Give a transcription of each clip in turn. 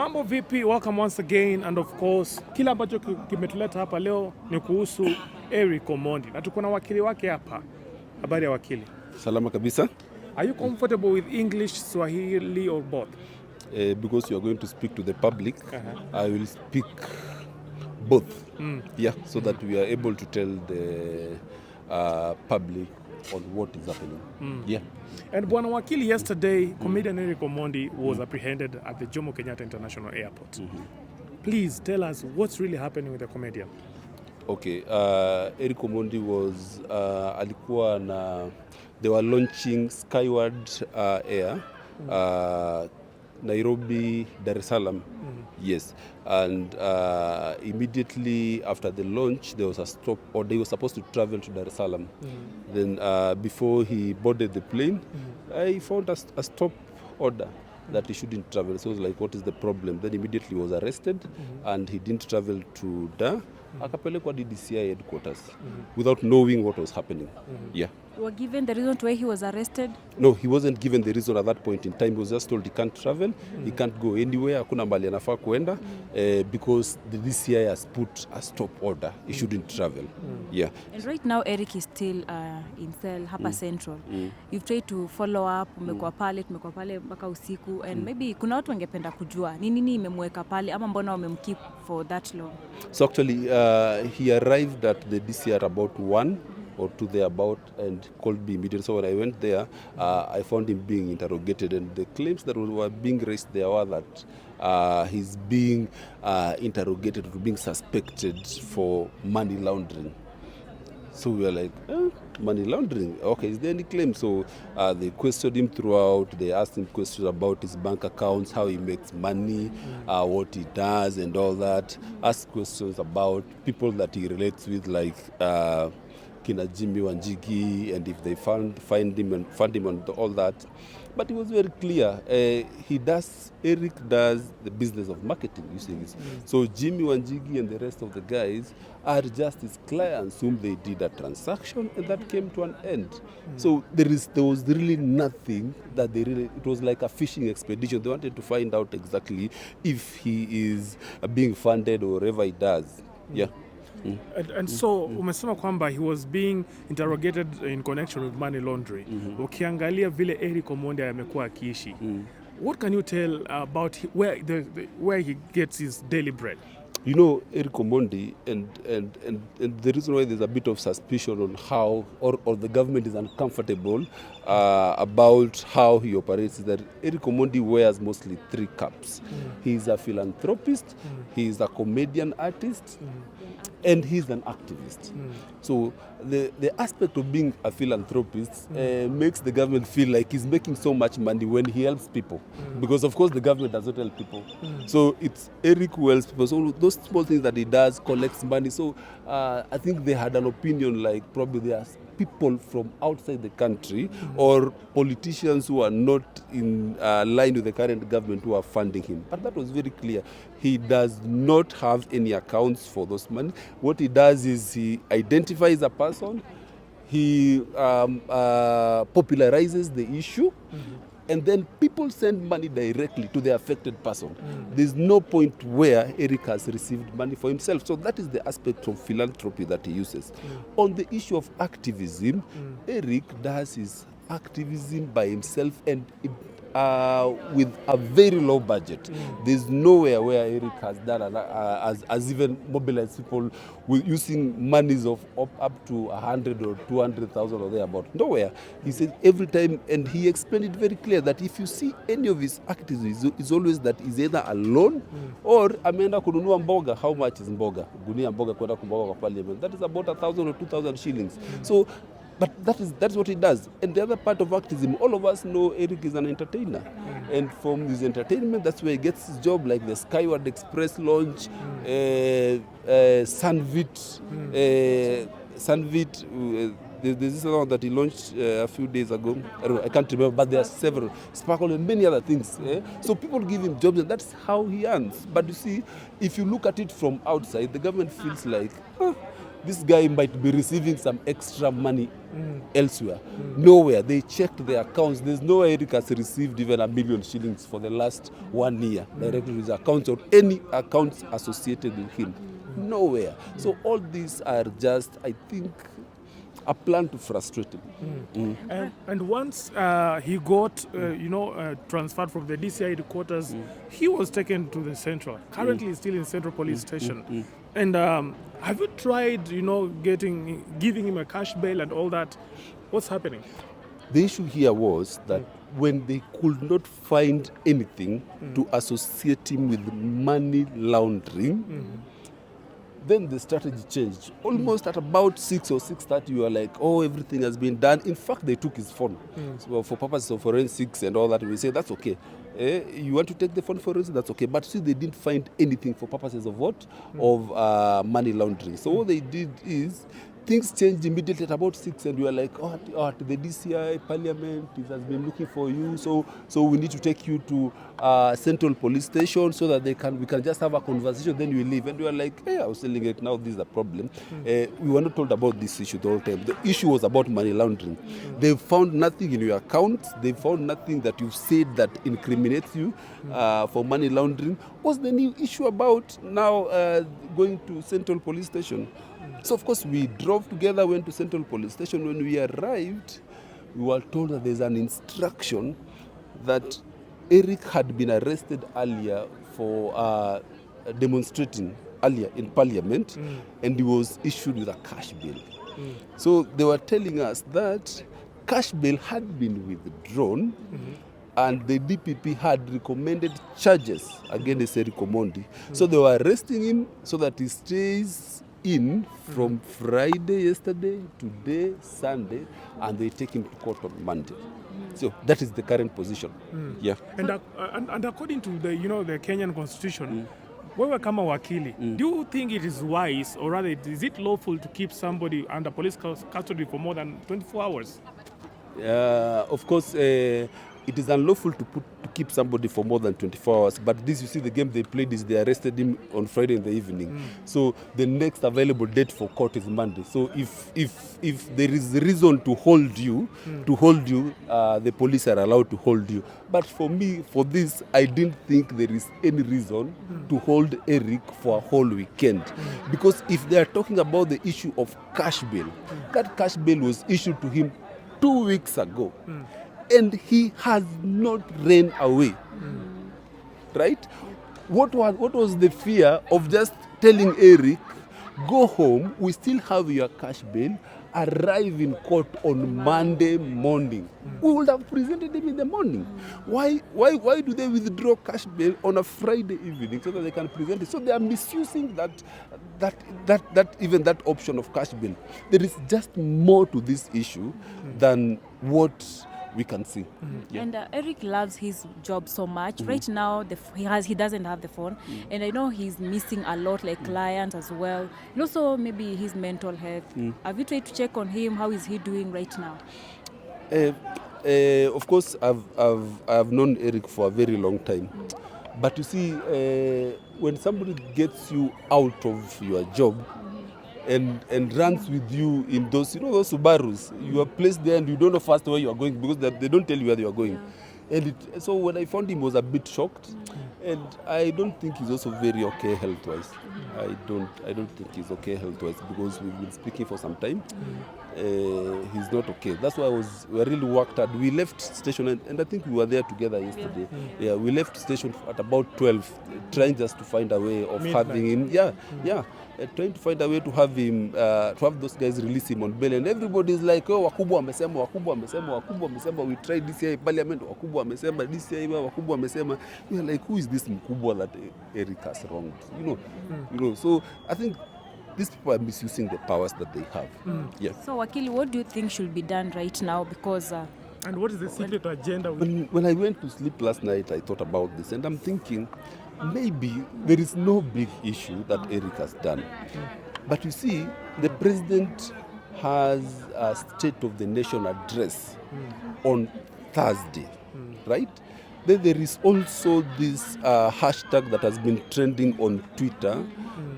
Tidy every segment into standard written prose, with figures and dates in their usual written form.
Mambo vipi? Welcome once again, and of course kila ambacho kimetuleta hapa leo ni kuhusu Eric Omondi na tuko na wakili wake hapa. Habari ya wakili? Salama kabisa. Are you comfortable with English, Swahili or both? Because you are going to speak to the public, I will speak both. Yeah, so that we are able to tell the public on what is happening. Yeah. And Bwana Wakili, yesterday, comedian Eric Omondi was apprehended at the Jomo Kenyatta International Airport. Please tell us what's really happening with the comedian. Okay, Eric Omondi was alikuwa na they were launching Skyward Air Nairobi, Dar es Salaam. Yes, and immediately after the launch, there was a stop, or they were supposed to travel to Dar es Salaam. Then before he boarded the plane, I found a stop order that he shouldn't travel. So I was like, what is the problem? Then immediately he was arrested, and he didn't travel to Dar. Akapelekwa DCI headquarters without knowing what was happening. Yeah. You were given the reason why he was arrested? No, he wasn't given the reason at that point in time. He was just told he can't travel, he can't go anywhere, hakuna mahali anafaa kuenda, because the DCI has put a stop order. He shouldn't travel. Yeah. And right now Eric is still in cell hapa Central. You've tried to follow up, umekuwa pale mpaka usiku, and maybe kuna watu wangependa kujua ni nini imemweka pale ama mbona wamemkeep for that long? So actually he arrived at the DCR about 1 or 2 thereabout and called me immediately. So when I went there, I found him being interrogated, and the claims that were being raised there were that he's being interrogated or being suspected for money laundering. So we were like, money laundering? Okay, is there any claim? So they questioned him throughout. They asked him questions about his bank accounts, how he makes money, what he does and all that. Asked questions about people that he relates with, like Kina Jimmy Wanjigi, and if they find him and all that. But it was very clear. Eric does the business of marketing, you see this. So Jimmy Wanjigi and the rest of the guys are just his clients whom they did a transaction, and that came to an end. So there was really nothing that it was like a fishing expedition. They wanted to find out exactly if he is being funded or whatever he does. Yeah. And so umesema kwamba he was being interrogated in connection with money laundering. Ukiangalia vile Eric Omondi amekuwa akiishi, what can you tell about where he gets his daily bread? You know, Eric Omondi, and the reason why there's a bit of suspicion on how, or the government is uncomfortable about how he operates, is that Eric Omondi wears mostly 3 caps. He's a philanthropist, he's a comedian artist, and he's an activist. So the aspect of being a philanthropist makes the government feel like he's making so much money when he helps people. Because of course the government does not help people. So it's Eric who helps people. So those small things that he does collects money. So I think they had an opinion like probably there are people from outside the country or politicians who are not in line with the current government who are funding him. But that was very clear. He does not have any accounts for those money. What he does is he identifies a person, he popularizes the issue, and then people send money directly to the affected person. There's no point where Eric has received money for himself. So that is the aspect of philanthropy that he uses. On the issue of activism, Eric does his activism by himself and with a very low budget. There's nowhere where Eric has done has even mobilized people with using monies of up to 100 or 200,000 or thereabout. Nowhere. He said every time, and he explained it very clear that if you see any of his activism, it's always that he's either alone or ameenda kununua mboga. How much is mboga? Gunia mboga kwenda kumboga kwa parliament. That is about 1,000 or 2,000 shillings. So but that's what he does. And the other part of activism, all of us know Eric is an entertainer. And from his entertainment, that's where he gets his job, like the Skyward Express launch, Sunvit, there's this one that he launched a few days ago. I can't remember, but there are several. Sparkle and many other things. So people give him jobs, and that's how he earns. But you see, if you look at it from outside, the government feels like, this guy might be receiving some extra money elsewhere. Nowhere. They checked their accounts. There's no way Eric has received even $1 million shillings for the last 1 year directly to his accounts or any accounts associated with him. Nowhere. So all these are just, I think, a plan to frustrate him. And once he got, transferred from the DCI headquarters, he was taken to the Central. Currently, he's still in Central Police Station. And have you tried, giving him a cash bail and all that? What's happening? The issue here was that when they could not find anything to associate him with money laundering, then the strategy changed. Almost at about 6 or 6:30, you were like, oh, everything has been done. In fact, they took his phone. So for purposes of forensics and all that, we say, that's okay. You want to take the phone for forensics? That's okay. But see, they didn't find anything for purposes of what? Of money laundering. So what they did is, things changed immediately at about 6, and we were like, the DCI Parliament has been looking for you, so we need to take you to Central Police Station so that we can just have a conversation, then you leave. And we were like, hey, I was telling it, now this is a problem. We were not told about this issue the whole time. The issue was about money laundering. They found nothing in your accounts. They found nothing that you said that incriminates you for money laundering. What's the new issue about now going to Central Police Station? So, of course, we drove together, went to Central Police Station. When we arrived, we were told that there's an instruction that Eric had been arrested earlier for demonstrating earlier in Parliament, and he was issued with a cash bail. So they were telling us that cash bail had been withdrawn, and the DPP had recommended charges against Eric Omondi. So they were arresting him so that he stays in from Friday yesterday, today, Sunday, and they take him to court on Monday. So that is the current position. Yeah. And according to the the Kenyan Constitution, wewe kama wakili, do you think it is wise, or rather is it lawful to keep somebody under police custody for more than 24 hours? Of course, it is unlawful to keep somebody for more than 24 hours. But this, you see, the game they played is they arrested him on Friday in the evening. So the next available date for court is Monday. So if there is reason to hold you, the police are allowed to hold you. But for me, for this, I didn't think there is any reason to hold Eric for a whole weekend. Because if they are talking about the issue of cash bail, that cash bail was issued to him 2 weeks ago. And he has not ran away, right? What was the fear of just telling Eric, go home, we still have your cash bail, arrive in court on Monday morning? We would have presented him in the morning. Why do they withdraw cash bail on a Friday evening so that they can present it? So they are misusing that option of cash bail. There is just more to this issue than what we can see. Yeah. And Eric loves his job so much. Right now, he doesn't have the phone, and I know he's missing a lot, like clients as well, and also maybe his mental health. Have you tried to check on him? How is he doing right now? Of course, I've known Eric for a very long time, but you see, when somebody gets you out of your job and runs with you in those, those Subarus, you are placed there and you don't know first where you are going because they don't tell you where you are going. And so when I found him, I was a bit shocked, and I don't think he's also very okay health-wise. I don't think he's okay health-wise because we've been speaking for some time. He's not okay. That's why we really worked hard. We left station, and I think we were there together yesterday. Yeah, we left station at about 12, trying just to find a way of having him. Trying to find a way to have him, to have those guys release him on bail. And everybody's like, oh, wakubwa wamesema. We tried DCI Parliament, wakubwa wamesema, DCI wakubwa wamesema. We are like, who is this mkubwa that Eric has wronged? So I think these people are misusing the powers that they have. Yeah. So, Wakili, what do you think should be done right now? Because and what is the secret agenda? When I went to sleep last night, I thought about this, and I'm thinking, maybe there is no big issue that Eric has done. But you see, the president has a State of the Nation address on Thursday, right? Then there is also this hashtag that has been trending on Twitter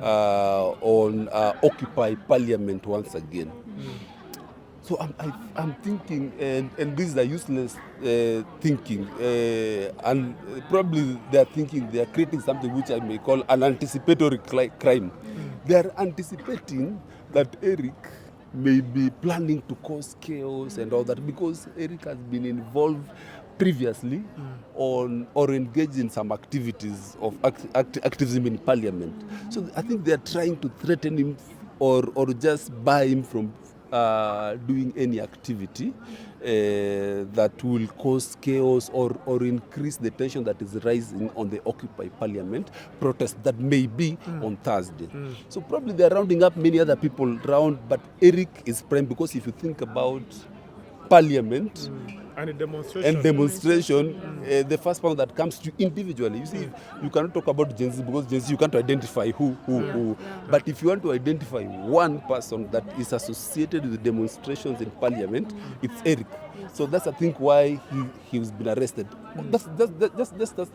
on Occupy Parliament once again. So I'm thinking, and this is a useless thinking, and probably they are thinking they are creating something which I may call an anticipatory crime. They are anticipating that Eric may be planning to cause chaos and all that, because Eric has been involved previously on or engaged in some activities of activism in Parliament. So I think they are trying to threaten him or just bar him from doing any activity that will cause chaos or increase the tension that is rising on the Occupy Parliament protest that may be on Thursday. So probably they are rounding up many other people round, but Eric is prime, because if you think about Parliament and demonstration, the first one that comes to you individually. You see, you cannot talk about Gen Z, because Gen Z you can't identify who. But if you want to identify one person that is associated with demonstrations in Parliament, it's Eric. So that's I think why he's been arrested. That's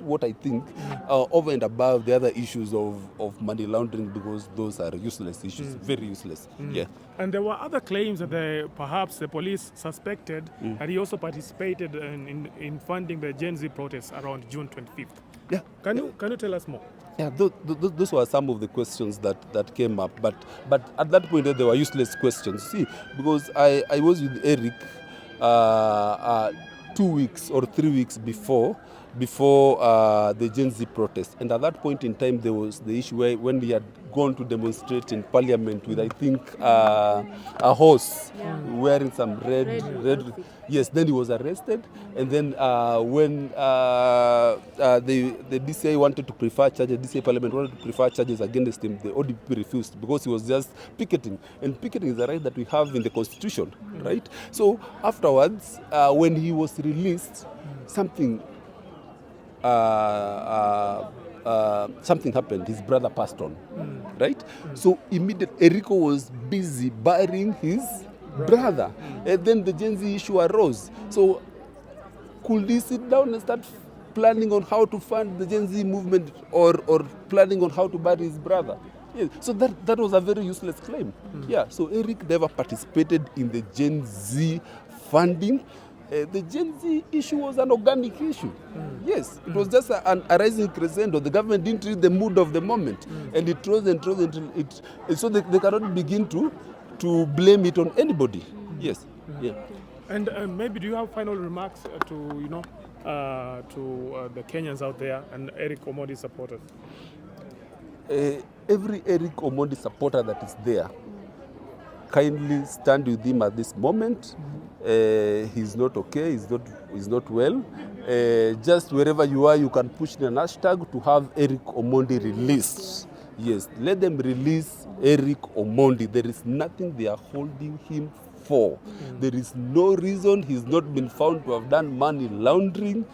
what I think, over and above the other issues of money laundering, because those are useless issues, very useless. Yeah. And there were other claims that perhaps the police suspected that he also participated in funding the Gen Z protests around June 25th. Yeah. Can you tell us more? Yeah, those were some of the questions that came up, but at that point they were useless questions. See, because I was with Eric 2 weeks or 3 weeks before the Gen Z protest, and at that point in time there was the issue where when he had gone to demonstrate in Parliament with, I think, a horse wearing some red. Yes, then he was arrested, and then when the DCI wanted to prefer charges, DCI Parliament wanted to prefer charges against him, the ODP refused, because he was just picketing, and picketing is a right that we have in the Constitution, right? So afterwards, when he was released, something happened. His brother passed on, right? So immediately Erico was busy burying his brother, and then the Gen Z issue arose. So could he sit down and start planning on how to fund the Gen Z movement, or planning on how to bury his brother? Yes. So that was a very useless claim. Yeah. So Eric never participated in the Gen Z funding. The Gen Z issue was an organic issue. Yes, it was just a rising crescendo. The government didn't read the mood of the moment, and it rose until it. So they cannot begin to blame it on anybody. Yes. Yeah. And maybe do you have final remarks to the Kenyans out there and Eric Omondi supporters? Every Eric Omondi supporter that is there, kindly stand with him at this moment. He's not okay, he's not well. Just wherever you are, you can push in an hashtag to have Eric Omondi released. Yes, let them release Eric Omondi. There is nothing they are holding him for. There is no reason he's not been found to have done money laundering.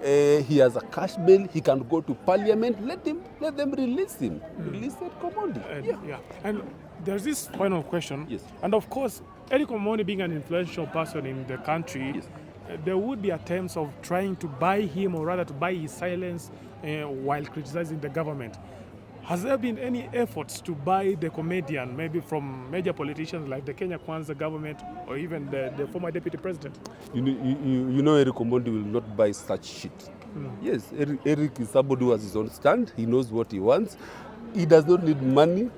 He has a cash bail. He can go to Parliament. Let them release him. Release Eric Omondi. Yeah. And there's this final question. Yes. And of course, Eric Omondi being an influential person in the country, yes, there would be attempts of trying to buy him, or rather to buy his silence while criticizing the government. Has there been any efforts to buy the comedian, maybe from major politicians like the Kenya Kwanza government, or even the former deputy president? You know Eric Omondi will not buy such shit. Yes, Eric is somebody who has his own stand. He knows what he wants. He does not need money.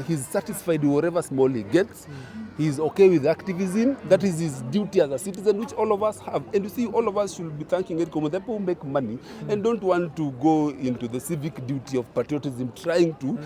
He's satisfied with whatever small he gets. He's okay with activism. That is his duty as a citizen, which all of us have. And you see, all of us should be thanking Eric Omondi. People who make money and don't want to go into the civic duty of patriotism, trying to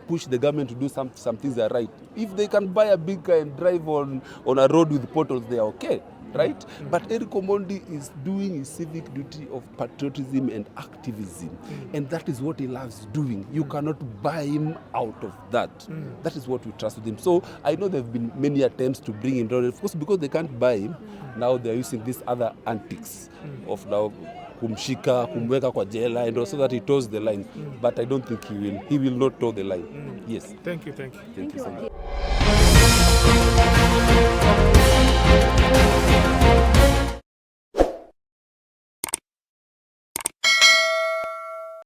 push the government to do some things that are right. If they can buy a big car and drive on a road with potholes, they are okay. Right? But Eric Omondi is doing his civic duty of patriotism and activism. And that is what he loves doing. You cannot buy him out of that. That is what we trust with him. So I know there have been many attempts to bring him down. Of course, because they can't buy him, now they're using these other antics of now kumshika, kumweka kwa jela, and also that he toes the line. But I don't think he will. He will not toe the line. Yes. Thank you. Thank you so much.